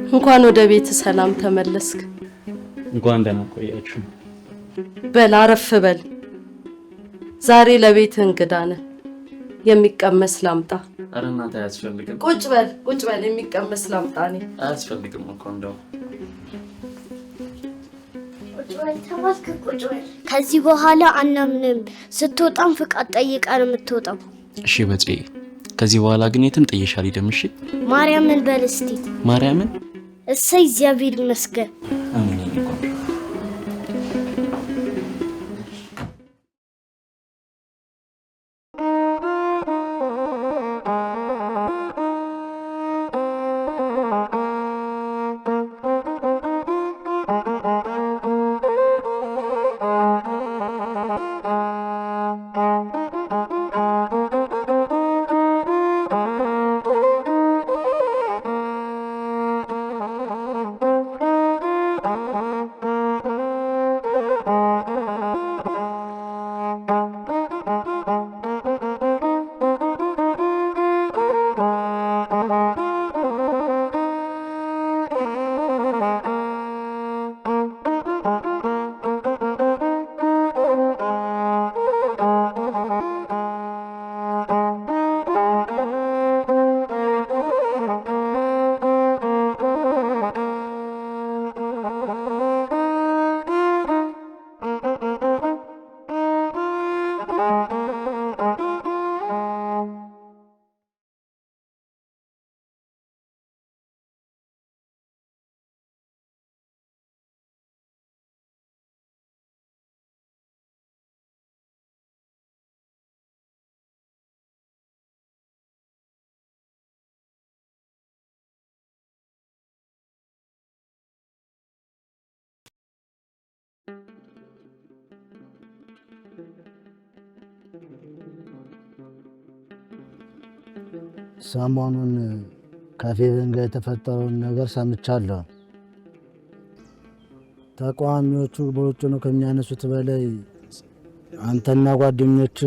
እንኳን ወደ ቤት ሰላም ተመለስክ። እንኳን ደህና ቆያችሁ። በል አረፍ በል። ዛሬ ለቤት እንግዳ ነህ። የሚቀመስ ላምጣ? ኧረ እናት አያስፈልግም። ቁጭ በል የሚቀመስ ላምጣ። እኔ አያስፈልግም እኮ እንደው ቁጭ በል። ከዚህ በኋላ አናምንም። ስትወጣም ፍቃድ ጠይቀህ ነው የምትወጣው። እሺ በጽ ከዚህ በኋላ ግን የትም ጥየሽ አልሄድም። እሺ ማርያምን በል እስቲ። ማርያምን? እሰይ እግዚአብሔር ይመስገን። አሜን። ሰሞኑን ከፌቨን ጋር የተፈጠረውን ነገር ሰምቻለሁ። ተቃዋሚዎቹ በውጭ ነው ከሚያነሱት በላይ አንተና ጓደኞች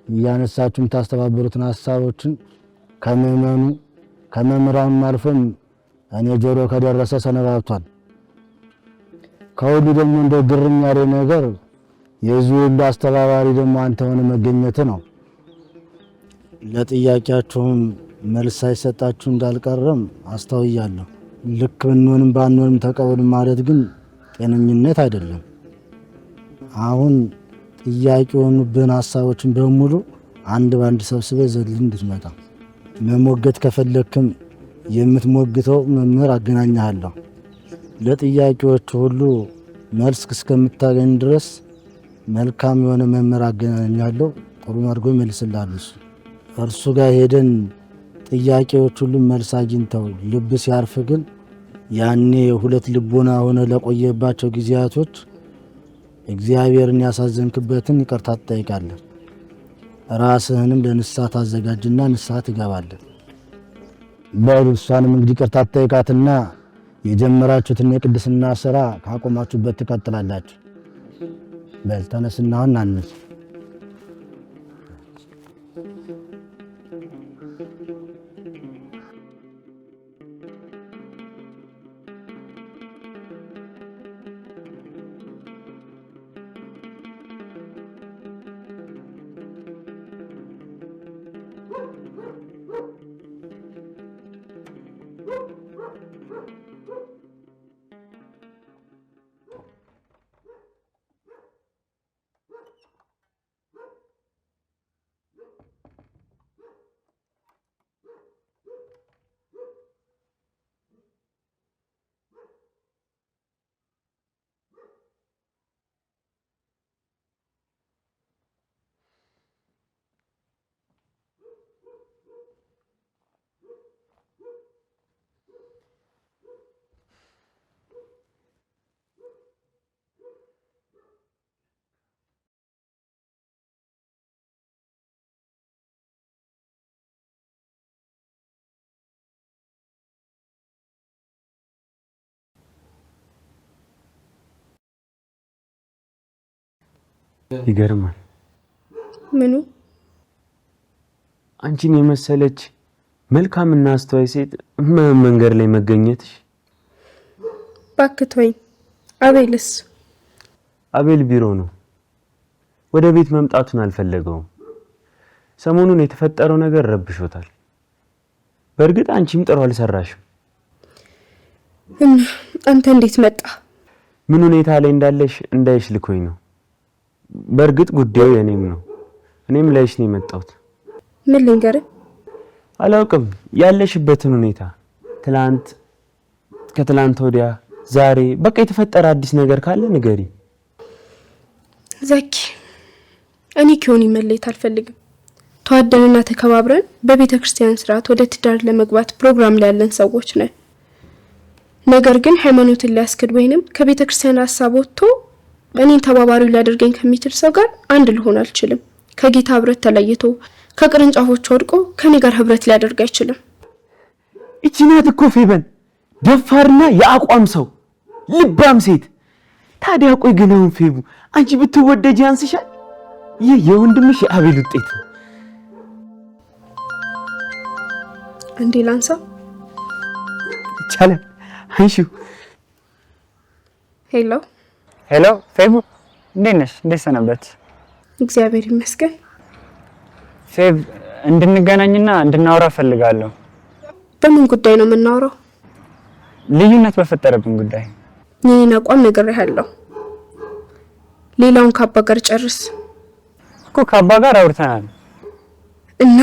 እያነሳችሁ የምታስተባበሩትን ሀሳቦችን ከመምህራኑ አልፎም እኔ ጆሮ ከደረሰ ሰነባብቷል። ከሁሉ ደግሞ እንደ ግርም ያለ ነገር የዚህ ሁሉ አስተባባሪ ደግሞ አንተ ሆነ መገኘት ነው። ለጥያቄያችሁም መልስ ሳይሰጣችሁ እንዳልቀረም አስተውያለሁ። ልክ ብንሆንም ባንሆንም ተቀበሉ ማለት ግን ጤነኝነት አይደለም። አሁን ጥያቄ የሆኑብን ሀሳቦችን በሙሉ አንድ ባንድ ሰብስበህ ዘልህ እንድትመጣ መሞገት ከፈለክም የምትሞግተው መምህር አገናኛለሁ። ለጥያቄዎቹ ሁሉ መልስ እስከምታገኝ ድረስ መልካም የሆነ መምህር አገናኛለሁ። ጥሩ አድርጎ ይመልስልሃል። እርሱ ጋር ሄደን ጥያቄዎች ሁሉ መልስ አግኝተው ልብ ሲያርፍ ግን ያኔ ሁለት ልቦና ሆነ ለቆየባቸው ጊዜያቶች እግዚአብሔርን ያሳዘንክበትን ይቅርታ ትጠይቃለህ። ራስህንም ለንስሐ ታዘጋጅና ንስሐ ትገባለህ። በሉ እሷንም እንግዲህ ይቅርታ ትጠይቃትና የጀመራችሁትን የቅድስና ስራ ካቆማችሁበት ትቀጥላላችሁ። በል ተነስና አሁን አንስ። ይገርማል። ምኑ? አንቺን የመሰለች መልካምና አስተዋይ ሴት መንገድ ላይ መገኘትሽ ባክቶኝ አቤልስ? አቤል ቢሮ ነው። ወደ ቤት መምጣቱን አልፈለገውም። ሰሞኑን የተፈጠረው ነገር ረብሾታል። በእርግጥ አንቺም ጥሩ አልሰራሽም። አንተ እንዴት መጣ? ምን ሁኔታ ላይ እንዳለሽ እንዳይሽ ልኮኝ ነው። በእርግጥ ጉዳዩ የኔም ነው። እኔም ላይሽ ነው የመጣሁት። ምን ልንገርህ? አላውቅም ያለሽበትን ሁኔታ፣ ትላንት፣ ከትላንት ወዲያ፣ ዛሬ፣ በቃ የተፈጠረ አዲስ ነገር ካለ ንገሪ። ዘኪ እኔ ከሆነ መለየት አልፈልግም። ተዋደንና ተከባብረን በቤተ ክርስቲያን ስርዓት ወደ ትዳር ለመግባት ፕሮግራም ላይ ያለን ሰዎች ነን። ነገር ግን ሃይማኖትን ሊያስክድ ወይንም ከቤተ ክርስቲያን ሐሳብ ወጥቶ እኔን ተባባሪው ሊያደርገኝ ከሚችል ሰው ጋር አንድ ልሆን አልችልም። ከጌታ ህብረት ተለይቶ ከቅርንጫፎች ወድቆ ከኔ ጋር ህብረት ሊያደርግ አይችልም። እቺ ናት እኮ ፌበን፣ ደፋርና የአቋም ሰው፣ ልባም ሴት። ታዲያ ቆይ ግን አሁን ፌቡ አንቺ ብትወደጂ ያንስሻል? ይህ የወንድምሽ የአቤል ውጤት ነው። እንዴ ላንሳ? ይቻላል። አንሺው። ሄሎ ሄሎ፣ ፌቡ እንዴት ነሽ? እንዴት ሰነበት? እግዚአብሔር ይመስገን። ፌብ እንድንገናኝና እንድናወራ ፈልጋለሁ። በምን ጉዳይ ነው የምናወራው? ልዩነት በፈጠረብን ጉዳይ። የኔን አቋም ነግሬሃለሁ። ሌላውን ከአባ ጋር ጨርስ እኮ። ከአባ ጋር አውርተናል እና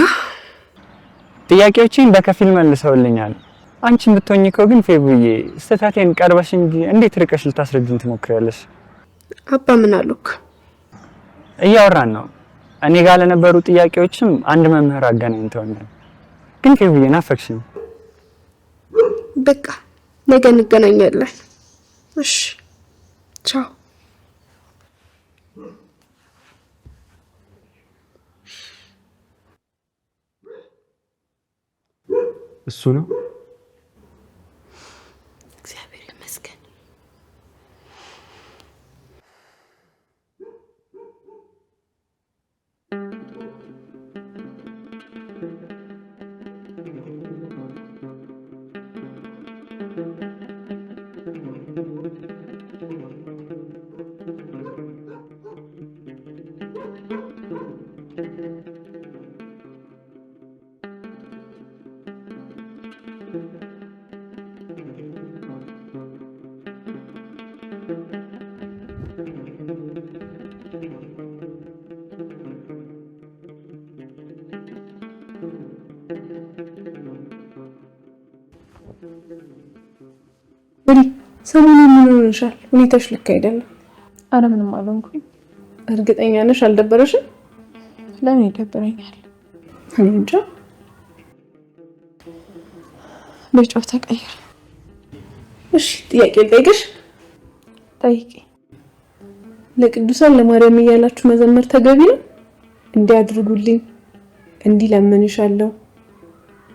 ጥያቄዎችን በከፊል መልሰውልኛል። አንቺም ብትሆኚ እኮ ግን ፌቡዬ ስተታቴን ቀርበሽ እንጂ እንዴት ርቀሽ ልታስረጅኝ ትሞክሪያለሽ? አባ ምን አሉክ? እያወራን ነው። እኔ ጋር ለነበሩ ጥያቄዎችም አንድ መምህር አገናኝተውኛል። ግን ፌቡዬ ናፈቅሽኝ። በቃ ነገ እንገናኛለን። እሺ ቻው። እሱ ነው። እግዚአብሔር ይመስገን። ሰሞኑን ምን ሆነሻል? ሁኔታሽ ልክ አይደለም። አረ ምንም አልሆንኩኝ። እርግጠኛ ነሽ? አልደበረሽም? ለምን ይደበረኛል? እኔ እንጃ። በጨዋታ ተቀየረ። እሺ ጥያቄ ልጠይቅሽ? ጠይቂ። ለቅዱሳን ለማርያም እያላችሁ መዘመር ተገቢ ነው? እንዲያድርጉልኝ፣ እንዲለምንሻለሁ፣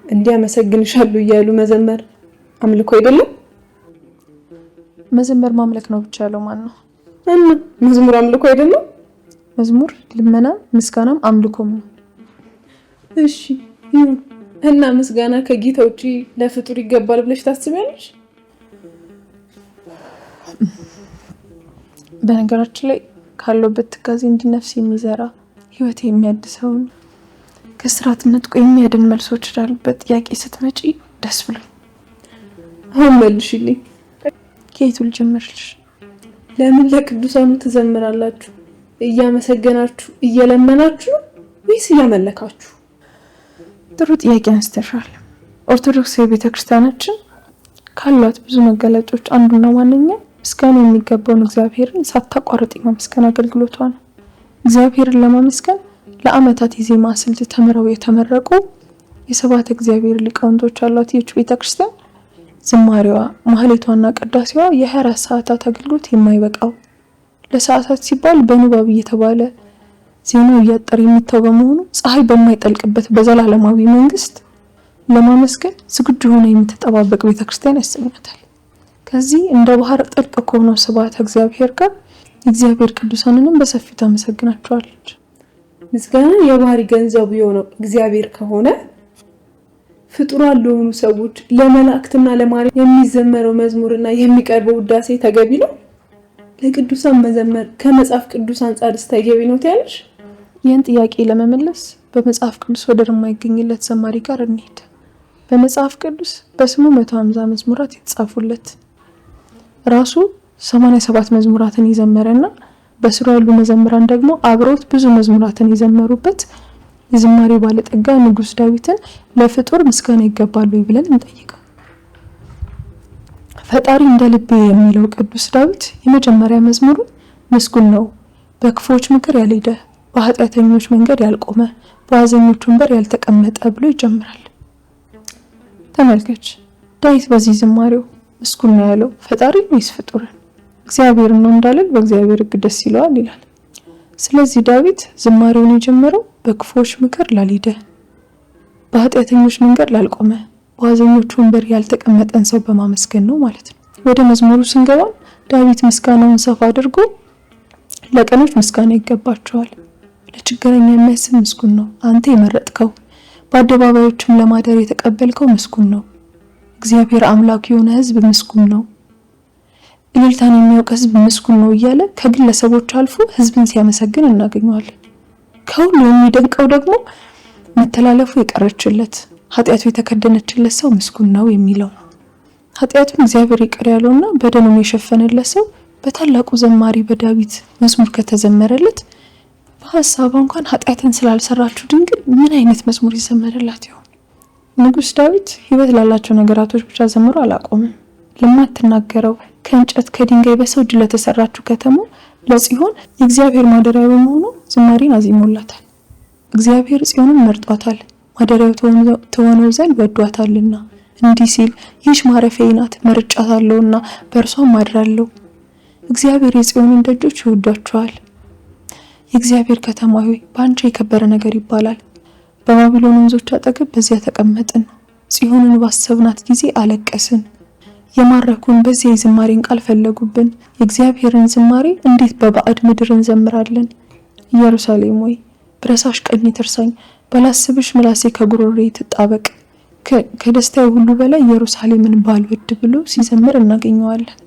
እንዲያመሰግንሻለሁ እያሉ መዘመር አምልኮ አይደለም? መዘመር ማምለክ ነው ብቻ ያለው ማን ነው? መዝሙር አምልኮ አይደለም? መዝሙር ልመናም ምስጋናም አምልኮም ነው። እሺ ይሁን። እና ምስጋና ከጌታ ውጪ ለፍጡር ይገባል ብለሽ ታስቢያለሽ? በነገራችን ላይ ካለበት ትካዜ እንዲነፍስ የሚዘራ ህይወት የሚያድሰውን ከስራት ነጥቆ የሚያድን መልሶች ዳሉበት ጥያቄ ስትመጪ ደስ ብሎኝ። አሁን መልሽልኝ። ከየቱ ልጀምርልሽ? ለምን ለቅዱሳኑ ትዘምራላችሁ? እያመሰገናችሁ እየለመናችሁ ወይስ እያመለካችሁ? ጥሩ ጥያቄ አንስተሻል። ኦርቶዶክስ ቤተክርስቲያናችን ካሏት ብዙ መገለጫዎች አንዱና ዋነኛው ምስጋና የሚገባውን እግዚአብሔርን ሳታቋርጥ የማመስገን አገልግሎቷ ነው። እግዚአብሔርን ለማመስገን ለዓመታት የዜማ ስልት ተምረው የተመረቁ የሰባተ እግዚአብሔር ሊቃውንቶች አሏት ይህች ቤተክርስቲያን። ዝማሬዋ፣ ማህሌቷና ቅዳሴዋ የ24 ሰዓታት አገልግሎት የማይበቃው ለሰዓታት ሲባል በንባብ እየተባለ ዜናው እያጠረ የሚተው በመሆኑ ፀሐይ በማይጠልቅበት በዘላለማዊ መንግስት ለማመስገን ዝግጁ ሆና የምትጠባበቅ ቤተክርስቲያን ያሰኛታል። ከዚህ እንደ ባህር ጥልቅ ከሆነው ስብሐተ እግዚአብሔር ጋር የእግዚአብሔር ቅዱሳንንም በሰፊው ታመሰግናቸዋለች። ምስጋና የባህሪ ገንዘቡ የሆነው እግዚአብሔር ከሆነ ፍጡራን ለሆኑ ሰዎች ለመላእክትና ለማርያም የሚዘመረው መዝሙርና የሚቀርበው ውዳሴ ተገቢ ነው? ለቅዱሳን መዘመር ከመጽሐፍ ቅዱስ አንጻርስ ተገቢ ነው ትያለሽ? ይህን ጥያቄ ለመመለስ በመጽሐፍ ቅዱስ ወደር የማይገኝለት ዘማሪ ጋር እንሂድ። በመጽሐፍ ቅዱስ በስሙ 150 መዝሙራት የተጻፉለት ራሱ 87 መዝሙራትን የዘመረና በስሩ ያሉ መዘምራን ደግሞ አብረውት ብዙ መዝሙራትን የዘመሩበት የዝማሬ ባለጠጋ ንጉስ ዳዊትን ለፍጡር ምስጋና ይገባል ብለን እንጠይቀው። ፈጣሪ እንደ ልቤ የሚለው ቅዱስ ዳዊት የመጀመሪያ መዝሙሩ ምስጉን ነው፣ በክፎች ምክር ያልሄደ፣ በኃጢአተኞች መንገድ ያልቆመ፣ በዋዘኞች ወንበር ያልተቀመጠ ብሎ ይጀምራል። ተመልከች፣ ዳዊት በዚህ ዝማሬው ምስጉን ነው ያለው ፈጣሪ ወይስ ፍጡርን? እግዚአብሔር ነው እንዳለን በእግዚአብሔር ሕግ ደስ ይለዋል ይላል። ስለዚህ ዳዊት ዝማሬውን የጀመረው በክፎች ምክር ላልሄደ፣ በኃጢአተኞች መንገድ ላልቆመ፣ በዋዘኞች ወንበር ያልተቀመጠን ሰው በማመስገን ነው ማለት ነው። ወደ መዝሙሩ ስንገባ ዳዊት ምስጋናውን ሰፋ አድርጎ ለቀኖች ምስጋና ይገባቸዋል፣ ለችግረኛ የሚያስብ ምስጉን ነው፣ አንተ የመረጥከው በአደባባዮችም ለማደር የተቀበልከው ምስጉን ነው፣ እግዚአብሔር አምላክ የሆነ ሕዝብ ምስጉን ነው፣ እልልታን የሚያውቅ ሕዝብ ምስጉን ነው እያለ ከግለሰቦች አልፎ ሕዝብን ሲያመሰግን እናገኘዋለን። ከሁሉ የሚደንቀው ደግሞ መተላለፉ የቀረችለት ኃጢአቱ የተከደነችለት ሰው ምስጉን ነው የሚለው ነው። ኃጢአቱን እግዚአብሔር ይቅር ያለውና በደሙም የሸፈነለት ሰው በታላቁ ዘማሪ በዳዊት መዝሙር ከተዘመረለት በሐሳብ እንኳን ኃጢአትን ስላልሰራችሁ ድንግል ምን አይነት መዝሙር ይዘመረላት ይሆን? ንጉስ ዳዊት ሕይወት ላላቸው ነገራቶች ብቻ ዘምሮ አላቆመም። ለማትናገረው ከእንጨት ከድንጋይ በሰው እጅ ለተሰራችው ከተማ ለጽዮን የእግዚአብሔር ማደሪያ በመሆኑ ዝማሬን አዚሞላታል። እግዚአብሔር ጽዮንን መርጧታል፣ ማደሪያው ተሆነው ዘንድ ወዷታልና እንዲህ ሲል ይህች ማረፊያዬ ናት፣ መርጫታለሁና በእርሷም አድራለሁ። እግዚአብሔር የጽዮንን ደጆች ይወዷቸዋል። የእግዚአብሔር ከተማ ሆይ በአንቺ የከበረ ነገር ይባላል። በባቢሎን ወንዞች አጠገብ በዚያ ተቀመጥን፣ ጽዮንን ባሰብናት ጊዜ አለቀስን። የማረኩን በዚያ የዝማሬን ቃል ፈለጉብን። የእግዚአብሔርን ዝማሬ እንዴት በባዕድ ምድር እንዘምራለን? ኢየሩሳሌም ሆይ ብረሳሽ ቀኝ ትርሳኝ፣ ባላስብሽ ምላሴ ከጉሮሬ ትጣበቅ። ከደስታዬ ሁሉ በላይ ኢየሩሳሌምን ባልወድ ብሎ ሲዘምር እናገኘዋለን።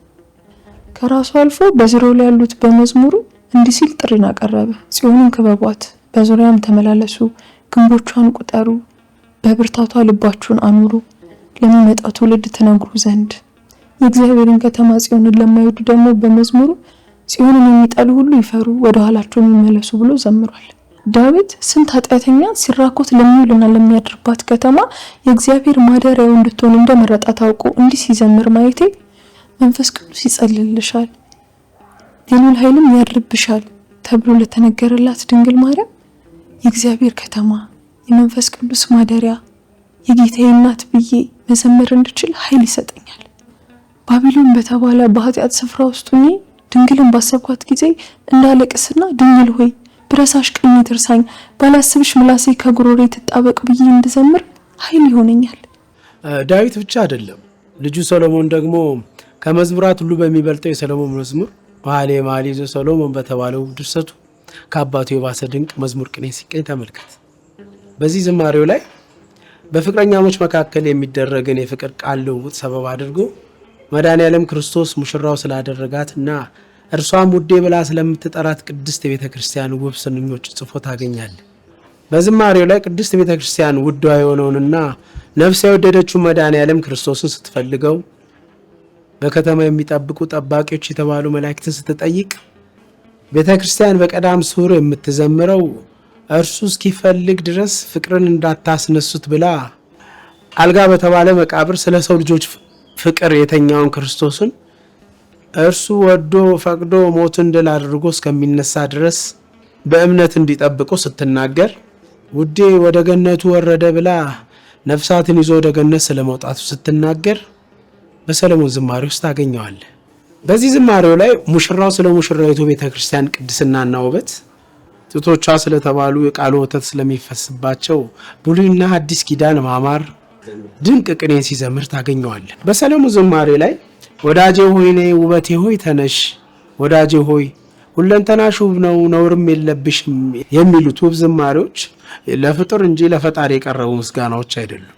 ከራሱ አልፎ በዙሪያው ላይ ያሉት በመዝሙሩ እንዲህ ሲል ጥሪን አቀረበ። ጽዮንን ክበቧት፣ በዙሪያም ተመላለሱ፣ ግንቦቿን ቁጠሩ፣ በብርታቷ ልባችሁን አኑሩ፣ ለሚመጣው ትውልድ ትነግሩ ዘንድ። የእግዚአብሔርን ከተማ ጽዮንን ለማይወዱ ደግሞ በመዝሙሩ ጽዮንን የሚጠሉ ሁሉ ይፈሩ፣ ወደ ኋላቸው የሚመለሱ ብሎ ዘምሯል። ዳዊት ስንት ኃጢአተኛ ሲራኮት ለሚውልና ለሚያድርባት ከተማ የእግዚአብሔር ማደሪያው እንድትሆን እንደመረጣ ታውቆ እንዲህ ሲዘምር ማየቴ መንፈስ ቅዱስ ይጸልልሻል፣ የልዑል ኃይልም ያድርብሻል ተብሎ ለተነገረላት ድንግል ማርያም የእግዚአብሔር ከተማ የመንፈስ ቅዱስ ማደሪያ የጌታዬ እናት ብዬ መዘመር እንድችል ኃይል ይሰጠኛል። ባቢሎን በተባለ በኃጢአት ስፍራ ውስጥ ሆኜ ድንግልን ባሰብኳት ጊዜ እንዳለቅስና ድንግል ሆይ ብረሳሽ ቀኝ ትርሳኝ፣ ባላስብሽ ምላሴ ከጉሮሬ ትጣበቅ ብዬ እንድዘምር ኃይል ይሆነኛል። ዳዊት ብቻ አይደለም፣ ልጁ ሰሎሞን ደግሞ ከመዝሙራት ሁሉ በሚበልጠው የሰሎሞን መዝሙር መኃልየ መኃልይ ዘሰሎሞን በተባለው ድርሰቱ ከአባቱ የባሰ ድንቅ መዝሙር ቅኔ ሲቀኝ ተመልከት። በዚህ ዝማሬው ላይ በፍቅረኛሞች መካከል የሚደረግን የፍቅር ቃል ልውውጥ ሰበብ አድርጎ መድኃኔዓለም ክርስቶስ ሙሽራው ስላደረጋት እና እርሷም ውዴ ብላ ስለምትጠራት ቅድስት ቤተ ክርስቲያን ውብ ስንኞች ጽፎ ታገኛለህ። በዝማሬው ላይ ቅድስት ቤተ ክርስቲያን ውዷ የሆነውንና ነፍስ የወደደችው መድኃኔዓለም ክርስቶስን ስትፈልገው በከተማ የሚጠብቁ ጠባቂዎች የተባሉ መላእክትን ስትጠይቅ ቤተ ክርስቲያን በቀዳም ሱር የምትዘምረው እርሱ እስኪፈልግ ድረስ ፍቅርን እንዳታስነሱት ብላ አልጋ በተባለ መቃብር ስለ ሰው ልጆች ፍቅር የተኛውን ክርስቶስን እርሱ ወዶ ፈቅዶ ሞትን ድል አድርጎ እስከሚነሳ ድረስ በእምነት እንዲጠብቁ ስትናገር ውዴ ወደ ገነቱ ወረደ ብላ ነፍሳትን ይዞ ወደ ገነት ስለመውጣቱ ስትናገር በሰሎሞን ዝማሬ ውስጥ ታገኘዋለህ። በዚህ ዝማሬው ላይ ሙሽራው ስለ ሙሽራይቱ ቤተክርስቲያን ቅድስናና ውበት፣ ጡቶቿ ስለተባሉ የቃሉ ወተት ስለሚፈስባቸው ብሉይና አዲስ ኪዳን ማማር ድንቅ ቅኔ ሲዘምር ታገኘዋለህ። በሰሎሞን ዝማሬ ላይ ወዳጄ ሆይ ነይ፣ ውበቴ ሆይ ተነሽ፣ ወዳጄ ሆይ ሁለንተናሽ ውብ ነው ነውርም የለብሽም የሚሉት ውብ ዝማሬዎች ለፍጡር እንጂ ለፈጣሪ የቀረቡ ምስጋናዎች አይደሉም።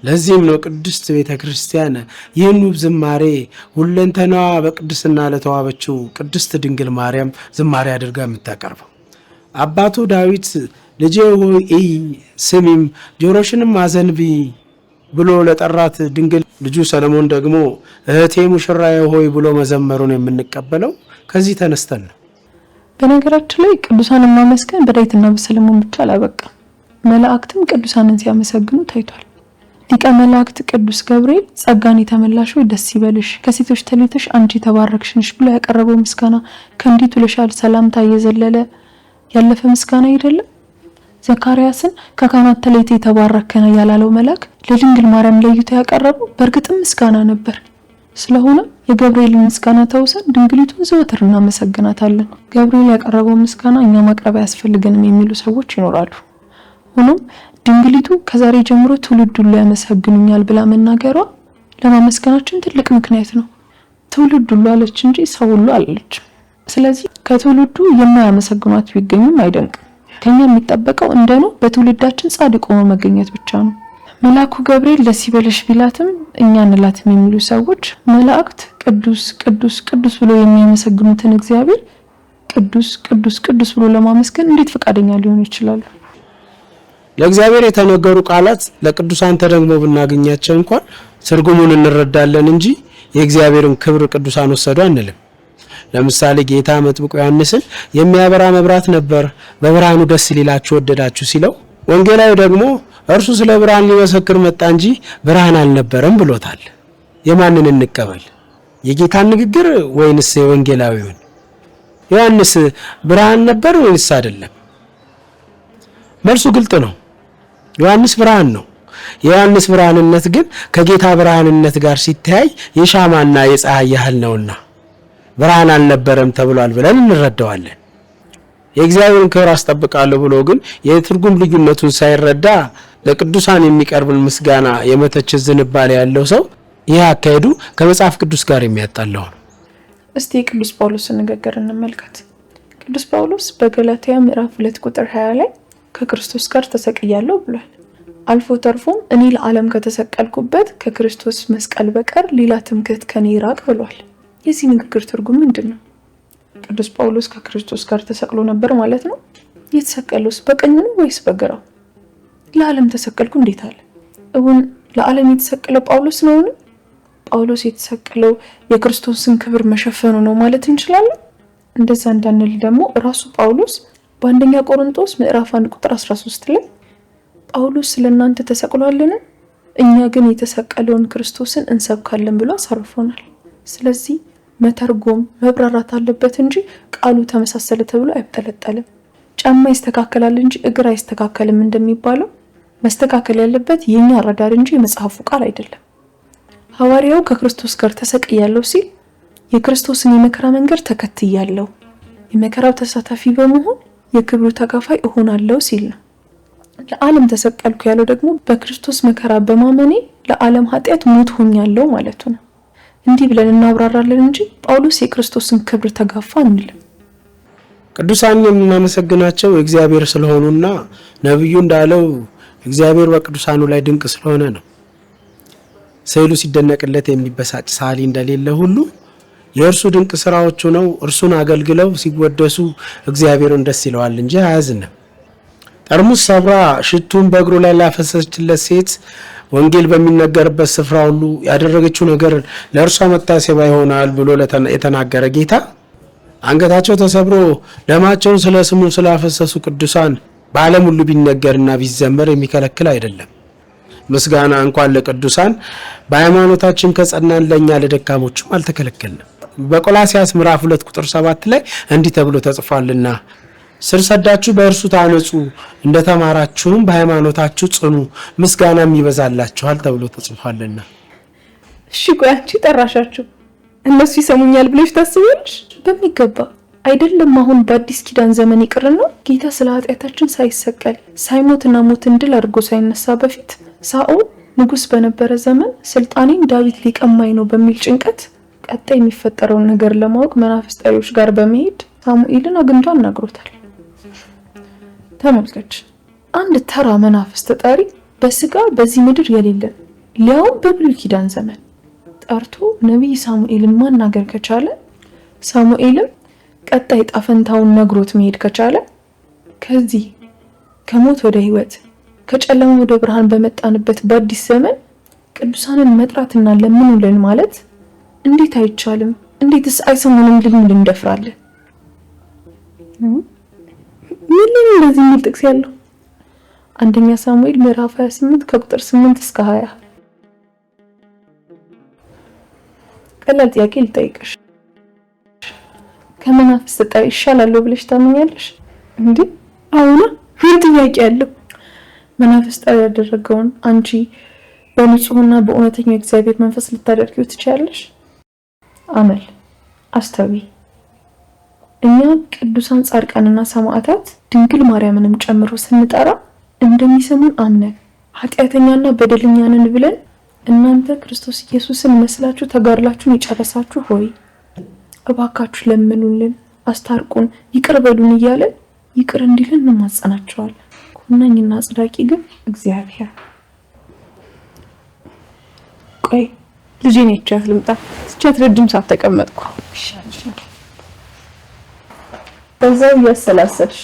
ለዚህም ነው ቅድስት ቤተ ክርስቲያን ይህን ውብ ዝማሬ ሁለንተናዋ በቅድስና ለተዋበችው ቅድስት ድንግል ማርያም ዝማሬ አድርጋ የምታቀርበው። አባቱ ዳዊት ልጄ ሆይ እይ ስሚም ጆሮሽንም አዘንቢ ብሎ ለጠራት ድንግል ልጁ ሰለሞን ደግሞ እህቴ ሙሽራዬ ሆይ ብሎ መዘመሩን የምንቀበለው ከዚህ ተነስተን ነው። በነገራችን ላይ ቅዱሳንን ማመስገን በዳዊትና በሰለሞን ብቻ አላበቃም። መላእክትም ቅዱሳንን ሲያመሰግኑ ታይቷል። ሊቀ መላእክት ቅዱስ ገብርኤል ጸጋን የተመላሽ ሆይ ደስ ይበልሽ፣ ከሴቶች ተለይተሽ አንቺ የተባረክሽ ነሽ ብሎ ያቀረበው ምስጋና ከእንዲቱ ለሻል ሰላምታ እየዘለለ ያለፈ ምስጋና አይደለም። ዘካርያስን ከካህናት ተለይተ የተባረከ ነው ያላለው መልአክ ለድንግል ማርያም ለይቶ ያቀረበው በእርግጥም ምስጋና ነበር። ስለሆነ የገብርኤልን ምስጋና ተውሰን ድንግሊቱን ዘወትር እናመሰግናታለን። ገብርኤል ያቀረበው ምስጋና እኛ ማቅረብ አያስፈልገንም የሚሉ ሰዎች ይኖራሉ። ሆኖም ድንግሊቱ ከዛሬ ጀምሮ ትውልድ ሁሉ ያመሰግኑኛል ብላ መናገሯ ለማመስገናችን ትልቅ ምክንያት ነው። ትውልድ ሁሉ አለች እንጂ ሰው ሁሉ አለች። ስለዚህ ከትውልዱ የማያመሰግኗት ቢገኙም አይደንቅም። ከኛ የሚጠበቀው እንደኑ በትውልዳችን ጻድቅ ሆኖ መገኘት ብቻ ነው። መልአኩ ገብርኤል ደስ ይበልሽ ቢላትም እኛ እንላትም የሚሉ ሰዎች መላእክት ቅዱስ ቅዱስ ቅዱስ ብሎ የሚያመሰግኑትን እግዚአብሔር ቅዱስ ቅዱስ ቅዱስ ብሎ ለማመስገን እንዴት ፈቃደኛ ሊሆኑ ይችላሉ? ለእግዚአብሔር የተነገሩ ቃላት ለቅዱሳን ተደግሞ ብናገኛቸው እንኳን ትርጉሙን እንረዳለን እንጂ የእግዚአብሔርን ክብር ቅዱሳን ወሰዱ አንልም። ለምሳሌ ጌታ መጥምቁ ዮሐንስን የሚያበራ መብራት ነበር፣ በብርሃኑ ደስ ሊላችሁ ወደዳችሁ ሲለው፣ ወንጌላዊ ደግሞ እርሱ ስለ ብርሃን ሊመሰክር መጣ እንጂ ብርሃን አልነበረም ብሎታል። የማንን እንቀበል? የጌታን ንግግር ወይንስ የወንጌላዊውን? ዮሐንስ ብርሃን ነበር ወይንስ አይደለም? መልሱ ግልጥ ነው። ዮሐንስ ብርሃን ነው። የዮሐንስ ብርሃንነት ግን ከጌታ ብርሃንነት ጋር ሲታይ የሻማና የፀሐይ ያህል ነውና ብርሃን አልነበረም ተብሏል ብለን እንረዳዋለን። የእግዚአብሔርን ክብር አስጠብቃለሁ ብሎ ግን የትርጉም ልዩነቱን ሳይረዳ ለቅዱሳን የሚቀርብን ምስጋና የመተቸት ዝንባሌ ያለው ሰው ይህ አካሄዱ ከመጽሐፍ ቅዱስ ጋር የሚያጣላው ነው። እስቲ ቅዱስ ጳውሎስን ንግግር እንመልከት። ቅዱስ ጳውሎስ በገላትያ ምዕራፍ 2 ቁጥር 20 ላይ ከክርስቶስ ጋር ተሰቅያለሁ ብሏል። አልፎ ተርፎም እኔ ለዓለም ከተሰቀልኩበት ከክርስቶስ መስቀል በቀር ሌላ ትምክህት ከኔ ይራቅ ብሏል። የዚህ ንግግር ትርጉም ምንድነው? ቅዱስ ጳውሎስ ከክርስቶስ ጋር ተሰቅሎ ነበር ማለት ነው? የተሰቀለውስ በቀኝ ነው ወይስ በግራው? ለዓለም ተሰቀልኩ እንዴት አለ? እውን ለዓለም የተሰቀለው ጳውሎስ ነውን? ጳውሎስ የተሰቀለው የክርስቶስን ክብር መሸፈኑ ነው ማለት እንችላለን? እንደዛ እንዳንል ደግሞ ራሱ ጳውሎስ በአንደኛ ቆሮንቶስ ምዕራፍ 1 ቁጥር 13 ላይ ጳውሎስ ስለናንተ ተሰቅሏልን? እኛ ግን የተሰቀለውን ክርስቶስን እንሰብካለን ብሎ አሳርፎናል። ስለዚህ መተርጎም መብራራት አለበት እንጂ ቃሉ ተመሳሰለ ተብሎ አይጠለጠልም። ጫማ ይስተካከላል እንጂ እግር አይስተካከልም እንደሚባለው መስተካከል ያለበት የኛ አረዳድ እንጂ የመጽሐፉ ቃል አይደለም። ሐዋርያው ከክርስቶስ ጋር ተሰቅያለሁ ሲል የክርስቶስን የመከራ መንገድ ተከትያለሁ፣ የመከራው ተሳታፊ በመሆን የክብሩ ተካፋይ እሆናለሁ ሲል ነው። ለዓለም ተሰቀልኩ ያለው ደግሞ በክርስቶስ መከራ በማመኔ ለዓለም ኃጢአት ሞት ሆኛለሁ ማለቱ ነው። እንዲህ ብለን እናብራራለን እንጂ ጳውሎስ የክርስቶስን ክብር ተጋፋ አንልም። ቅዱሳን የምናመሰግናቸው እግዚአብሔር ስለሆኑና ነብዩ እንዳለው እግዚአብሔር በቅዱሳኑ ላይ ድንቅ ስለሆነ ነው። ስዕሉ ሲደነቅለት የሚበሳጭ ሳሊ እንደሌለ ሁሉ የእርሱ ድንቅ ስራዎቹ ነው እርሱን አገልግለው ሲወደሱ እግዚአብሔርን ደስ ይለዋል እንጂ አያዝንም። ጠርሙስ ሰብራ ሽቱን በእግሩ ላይ ላፈሰሰችለት ሴት ወንጌል በሚነገርበት ስፍራ ሁሉ ያደረገችው ነገር ለእርሷ መታሰቢያ ይሆናል ብሎ የተናገረ ጌታ አንገታቸው ተሰብሮ ደማቸውን ስለ ስሙ ስላፈሰሱ ቅዱሳን በዓለም ሁሉ ቢነገርና ቢዘመር የሚከለክል አይደለም። ምስጋና እንኳን ለቅዱሳን በሃይማኖታችን ከጸናን ለኛ ለደካሞችም አልተከለከልንም። በቆላስያስ ምዕራፍ 2 ቁጥር 7 ላይ እንዲህ ተብሎ ተጽፏልና ስር ሰዳችሁ በእርሱ ታነጹ፣ እንደተማራችሁም በሃይማኖታችሁ ጽኑ፣ ምስጋናም ይበዛላችኋል ተብሎ ተጽፏልና። እሺ ቆይ አንቺ ጠራሻችሁ እነሱ ይሰሙኛል ብለሽ ታስቢያለሽ? በሚገባ አይደለም። አሁን በአዲስ ኪዳን ዘመን ይቅርና ጌታ ስለ ኃጢአታችን ሳይሰቀል ሳይሞትና ሞትን ድል አድርጎ ሳይነሳ በፊት ሳኦል ንጉስ በነበረ ዘመን ስልጣኔን ዳዊት ሊቀማኝ ነው በሚል ጭንቀት ቀጣይ የሚፈጠረውን ነገር ለማወቅ መናፍስት ጠሪዎች ጋር በመሄድ ሳሙኤልን አግኝቶ አናግሮታል። ተመልከች፣ አንድ ተራ መናፍስት ጠሪ በስጋ በዚህ ምድር የሌለ ሊያው በብሉይ ኪዳን ዘመን ጠርቶ ነቢይ ሳሙኤልን ማናገር ከቻለ ሳሙኤልም ቀጣይ ጣፈንታውን ነግሮት መሄድ ከቻለ ከዚህ ከሞት ወደ ህይወት ከጨለማ ወደ ብርሃን በመጣንበት በአዲስ ዘመን ቅዱሳንን መጥራትና ለምኑልን ማለት እንዴት አይቻልም? እንዴትስ አይሰሙንም ልንል እንደፍራለን? ምን እንደዚህ የሚል ጥቅስ ያለው አንደኛ ሳሙኤል ምዕራፍ 28 ከቁጥር 8 እስከ 20። ቀላል ጥያቄ ልጠይቅሽ፣ ከመናፍስት ጠሪ ይሻላል ብለሽ ታምኛለሽ እንዴ? አሁን ምን ጥያቄ ያለው? መናፍስት ጠሪ ያደረገውን አንቺ በንጹህና በእውነተኛ እግዚአብሔር መንፈስ ልታደርጊው ትችያለሽ? አመል አስተዊ እኛ ቅዱሳን ጻድቃንና ሰማዕታት ድንግል ማርያምንም ጨምሮ ስንጠራ እንደሚሰሙን አምነን ኃጢአተኛና በደለኛ ነን ብለን እናንተ ክርስቶስ ኢየሱስን መስላችሁ ተጋድላችሁን የጨረሳችሁ ሆይ እባካችሁ ለምኑልን፣ አስታርቁን፣ ይቅር በሉን እያለን ይቅር እንዲልን እንማጸናቸዋለን። ኮናኝና ጽዳቂ ግን እግዚአብሔር። ቆይ ልጄን ይቻት ልምጣ። ትቻት ረጅም ሰዓት ተቀመጥኩ። በዛው እያሰላሰልሽ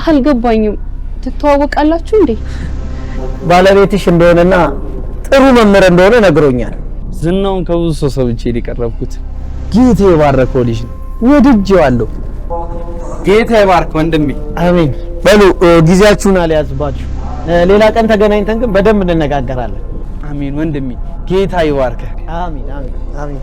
አልገባኝም። ትተዋወቃላችሁ እንዴ? ባለቤትሽ እንደሆነና ጥሩ መምህር እንደሆነ ነግሮኛል። ዝናውን ከብዙ ሰው ሰምቼ የቀረብኩት ጌታ የባረከው ልጅ ነው። ወድጄዋለሁ። ጌታ ይባርክ ወንድሜ። አሜን። በሉ ጊዜያችሁን አልያዝባችሁ። ሌላ ቀን ተገናኝተን ግን በደንብ እንነጋገራለን። አሜን ወንድሜ። ጌታ ይባርክ። አሜን አሜን አሜን።